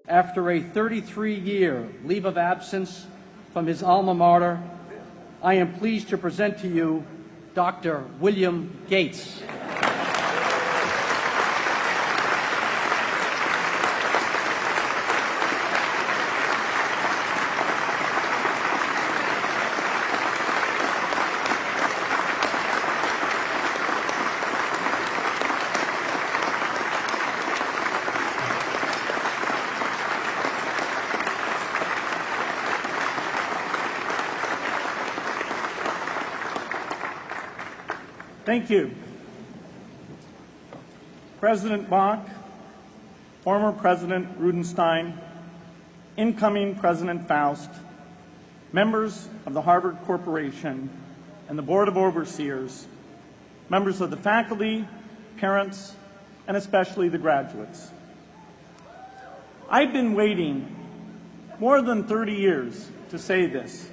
After a 33-year leave of absence from his alma mater, I am pleased to present to you Dr. William Gates. Thank you. President Bach, former President Rudenstein, incoming President Faust, members of the Harvard Corporation and the Board of Overseers, members of the faculty, parents, and especially the graduates. I've been waiting more than 30 years to say this.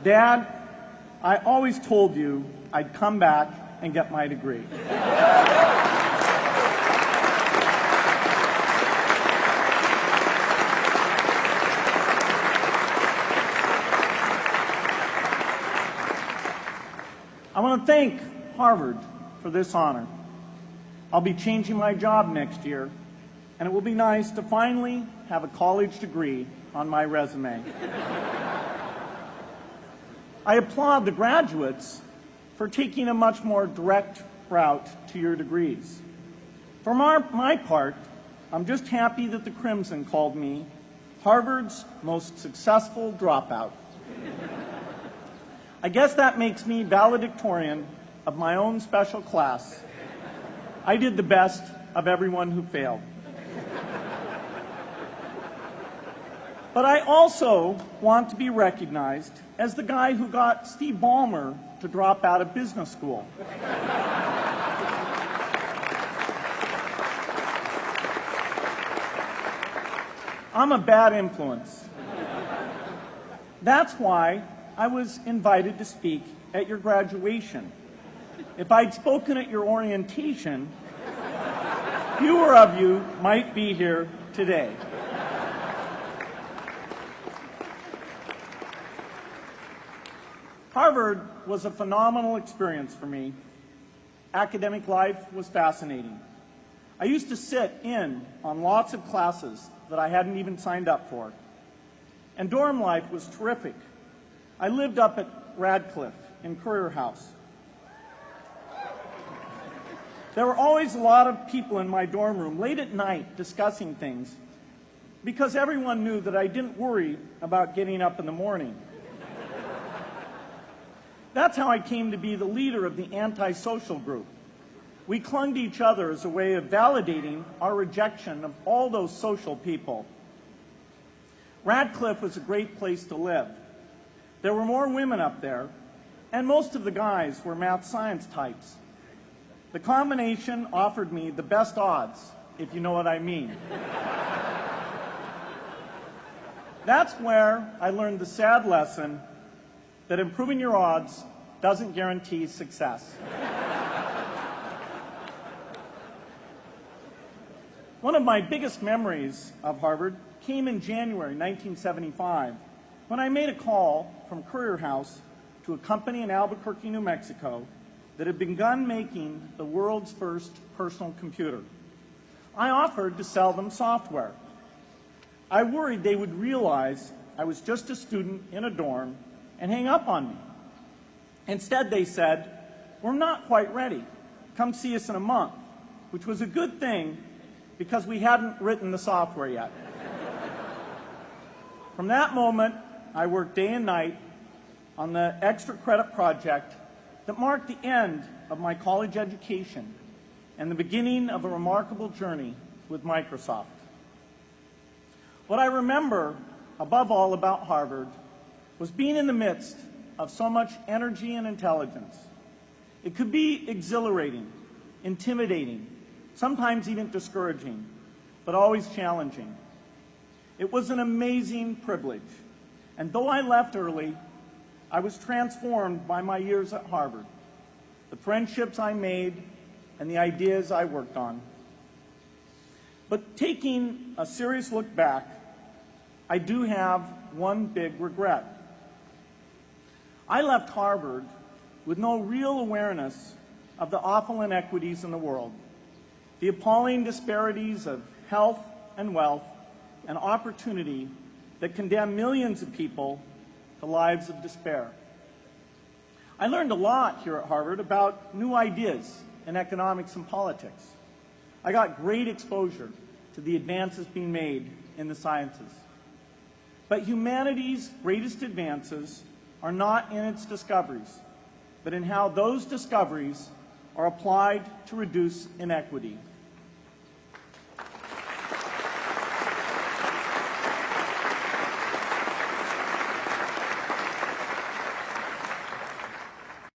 Dad, I always told you I'd come back and get my degree. I want to thank Harvard for this honor. I'll be changing my job next year, and it will be nice to finally have a college degree on my resume. I applaud the graduates for taking a much more direct route to your degrees. For my part, I'm just happy that the Crimson called me Harvard's most successful dropout. I guess that makes me valedictorian of my own special class. I did the best of everyone who failed. But I also want to be recognized as the guy who got Steve Ballmer to drop out of business school. I'm a bad influence. That's why I was invited to speak at your graduation. If I'd spoken at your orientation, fewer of you might be here today. Harvard was a phenomenal experience for me. Academic life was fascinating. I used to sit in on lots of classes that I hadn't even signed up for. And dorm life was terrific. I lived up at Radcliffe in Currier House. There were always a lot of people in my dorm room late at night discussing things because everyone knew that I didn't worry about getting up in the morning. That's how I came to be the leader of the antisocial group. We clung to each other as a way of validating our rejection of all those social people. Radcliffe was a great place to live. There were more women up there, and most of the guys were math science types. The combination offered me the best odds, if you know what I mean. That's where I learned the sad lesson that improving your odds doesn't guarantee success. One of my biggest memories of Harvard came in January 1975 when I made a call from Currier House to a company in Albuquerque, New Mexico that had begun making the world's first personal computer. I offered to sell them software. I worried they would realize I was just a student in a dorm and hang up on me. Instead, they said, "We're not quite ready. Come see us in a month," which was a good thing because we hadn't written the software yet. From that moment, I worked day and night on the extra credit project that marked the end of my college education and the beginning of a remarkable journey with Microsoft. What I remember above all about Harvard was being in the midst of so much energy and intelligence. It could be exhilarating, intimidating, sometimes even discouraging, but always challenging. It was an amazing privilege, and though I left early, I was transformed by my years at Harvard, the friendships I made, and the ideas I worked on. But taking a serious look back, I do have one big regret. I left Harvard with no real awareness of the awful inequities in the world, the appalling disparities of health and wealth and opportunity that condemn millions of people to lives of despair. I learned a lot here at Harvard about new ideas in economics and politics. I got great exposure to the advances being made in the sciences. But humanity's greatest advances are not in its discoveries, but in how those discoveries are applied to reduce inequity.